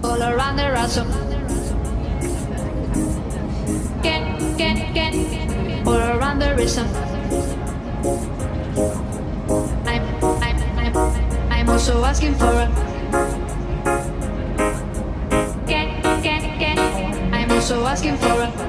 all around there are some. All around there is some. I'm also asking for a. I'm also asking for a.